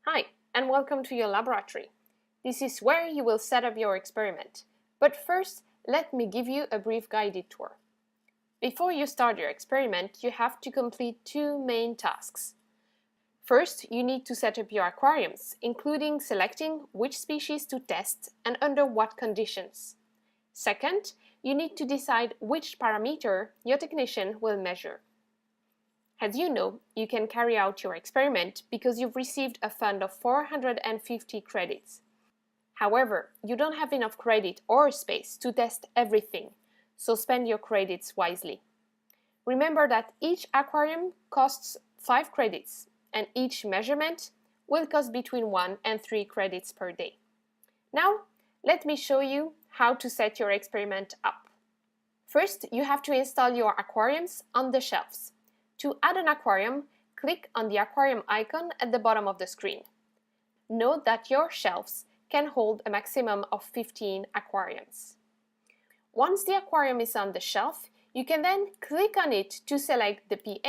Hi, and welcome to your laboratory. This is where you will set up your experiment. But first, let me give you a brief guided tour. Before you start your experiment, you have to complete two main tasks. First, you need to set up your aquariums, including selecting which species to test and under what conditions. Second, you need to decide which parameter your technician will measure. As you know, you can carry out your experiment because you've received a fund of 450 credits. However, you don't have enough credit or space to test everything, so spend your credits wisely. Remember that each aquarium costs 5 credits, and each measurement will cost between 1 and 3 credits per day. Now, let me show you how to set your experiment up. First, you have to install your aquariums on the shelves. To add an aquarium, click on the aquarium icon at the bottom of the screen. Note that your shelves can hold a maximum of 15 aquariums. Once the aquarium is on the shelf, you can then click on it to select the pH